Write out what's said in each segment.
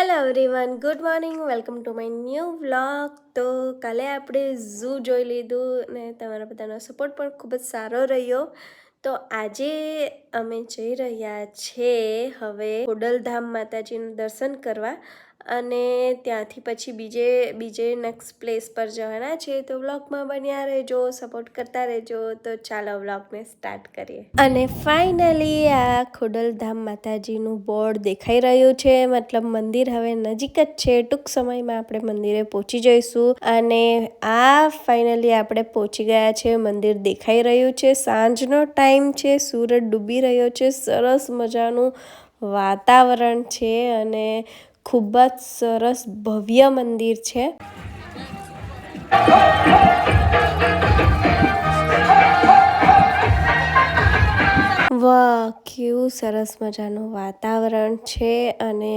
Hello everyone, good morning, welcome to my new vlog. તો કાલે આપણે ઝૂ જોઈ લીધું ને તમારા બધાનો સપોર્ટ પણ ખૂબ જ સારો રહ્યો. તો આજે અમે જઈ રહ્યા છીએ હવે ખોડલધામ માતાજીનું દર્શન કરવા અને ત્યાંથી પછી બીજે નેક્સ્ટ પ્લેસ પર જવાના છે. તો વ્લોગમાં બન્યા રહેજો, સપોર્ટ કરતા રહેજો. તો ચાલો વ્લોગને સ્ટાર્ટ કરીએ. અને ફાઇનલી આ ખોડલધામ માતાજીનું બોર્ડ દેખાઈ રહ્યું છે, મતલબ મંદિર હવે નજીક જ છે. ટૂંક સમયમાં આપણે મંદિરે પહોંચી જઈશું. અને આ ફાઇનલી આપણે પહોંચી ગયા છે. મંદિર દેખાઈ રહ્યું છે. સાંજનો ટાઈમ છે, સૂરજ ડૂબી રહ્યો છે. સરસ મજાનું વાતાવરણ છે અને ખૂબ જ સરસ ભવ્ય મંદિર છે. વાહ, કેવું સરસ મજાનું વાતાવરણ છે અને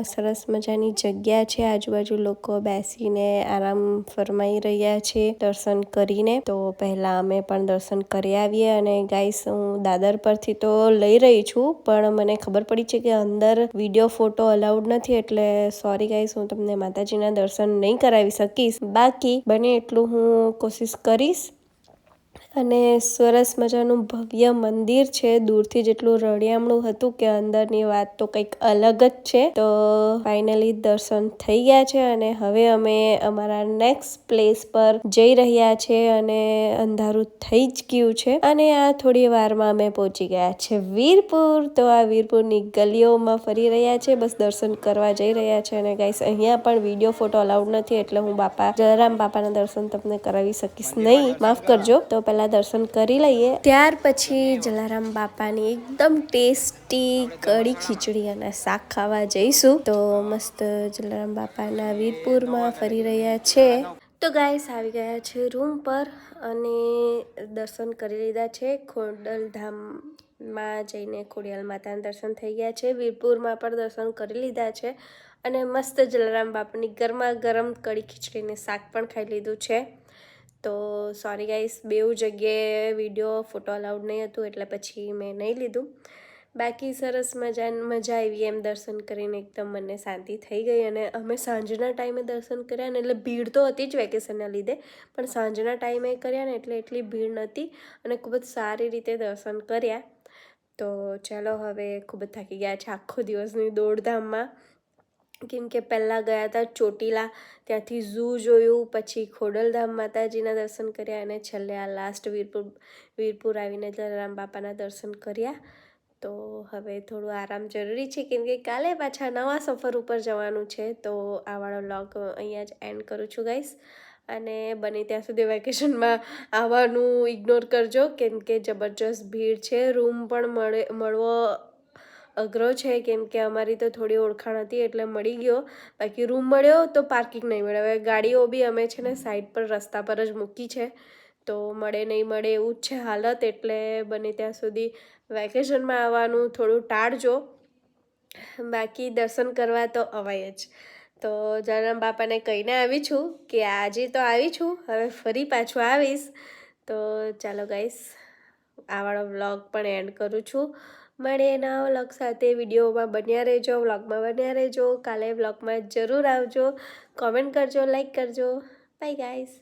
સરસ મજાની જગ્યા છે. આજુબાજુ લોકો બેસીને આરામ ફરમાઈ રહ્યા છે દર્શન કરીને. તો પહેલાં અમે પણ દર્શન કરી આવીએ. અને ગાઈસ, હું દાદર પરથી તો લઈ રહી છું, પણ મને ખબર પડી છે કે અંદર વિડીયો ફોટો અલાઉડ નથી, એટલે સોરી ગાઈસ, હું તમને માતાજીના દર્શન નહીં કરાવી શકીશ. બાકી બને એટલું હું કોશિશ કરીશ. અને સરસ મજાનું ભવ્ય મંદિર છે. દૂરથી જેટલું રળિયામણું હતું કે અંદરની વાત તો કંઈક અલગ જ છે. તો ફાઇનલી દર્શન થઈ ગયા છે અને હવે અમે અમારા નેક્સ્ટ પ્લેસ પર જઈ રહ્યા છે અને અંધારું થઈ જ ગયું છે. અને આ થોડી વારમાં અમે પહોંચી ગયા છે વીરપુર. તો આ વીરપુરની ગલીઓમાં ફરી રહ્યા છે, બસ દર્શન કરવા જઈ રહ્યા છે. અને ગાઈસ, અહીંયા પણ વિડીયો ફોટો અલાઉડ નથી, એટલે હું જલારામ બાપાના દર્શન તમને કરાવી શકીશ નહીં, માફ કરજો. તો પહેલા દર્શન કરી લઈએ, ત્યાર પછી જલારામ બાપાની એકદમ ટેસ્ટી કઢી ખીચડી અને શાક ખાવા જઈશું. તો મસ્ત જલારામ બાપાના વીરપુરમાં ફરી રહ્યા છે. તો ગાઈસ, આવી ગયા છે રૂમ પર અને દર્શન કરી લીધા છે. ખોડલધામમાં જઈને ખોડિયાલ માતાના દર્શન થઈ ગયા છે. વીરપુરમાં પણ દર્શન કરી લીધા છે અને મસ્ત જલારામ બાપાની ગરમા ગરમ કઢી ખીચડીને શાક પણ ખાઈ લીધું છે. તો સોરી ગાઈસ, બેઉ જગ્યાએ વિડીયો ફોટો અલાઉડ નહીં હતું, એટલે પછી મેં નહીં લીધું. બાકી સરસ મજા આવી એમ દર્શન કરીને. એકદમ મને શાંતિ થઈ ગઈ. અને અમે સાંજના ટાઈમે દર્શન કર્યા ને, એટલે ભીડ તો હતી જ વેકેશનના લીધે, પણ સાંજના ટાઈમે કર્યા ને એટલે એટલી ભીડ નહોતી અને ખૂબ જ સારી રીતે દર્શન કર્યા. તો ચાલો, હવે ખૂબ જ થાકી ગયા છે આખો દિવસની દોડધામમાં. કેમ કે પહેલાં ગયા હતા ચોટીલા, ત્યાંથી ઝૂ જોયું, પછી ખોડલધામ માતાજીના દર્શન કર્યા અને છેલ્લે આ લાસ્ટ વીરપુર આવીને જલારામ બાપાના દર્શન કર્યા. તો હવે થોડું આરામ જરૂરી છે, કેમ કે કાલે પાછા નવા સફર ઉપર જવાનું છે. તો આ વાળો વ્લોગ અહીંયા જ એન્ડ કરું છું ગાઈસ. અને બને ત્યાં સુધી વેકેશનમાં આવવાનું ઇગ્નોર કરજો, કેમ કે જબરજસ્ત ભીડ છે. રૂમ પણ મળવો અઘરો છે, કેમ કે અમારી તો થોડી ઓળખાણ હતી એટલે મળી ગયો. બાકી રૂમ મળ્યો તો પાર્કિંગ નહીં મળે. હવે ગાડીઓ બી અમે છે ને સાઈડ પર રસ્તા પર જ મૂકી છે, તો મળે નહીં મળે એવું જ છે હાલત. એટલે બને ત્યાં સુધી વેકેશનમાં આવવાનું થોડું ટાળજો. બાકી દર્શન કરવા તો અવાય જ. તો જલારામ બાપાને કહીને આવી છું કે આજે તો આવી છું, હવે ફરી પાછું આવીશ. તો ચાલો ગાઈસ, આ વાળો વ્લોગ પણ એન્ડ કરું છું. મળીએ નવા વ્લોગ સાથે. વિડીયોમાં બન્યા રહેજો, વ્લોગમાં બન્યા રહેજો. કાલે વ્લોગમાં જરૂર આવજો, કોમેન્ટ કરજો, લાઈક કરજો. Bye guys.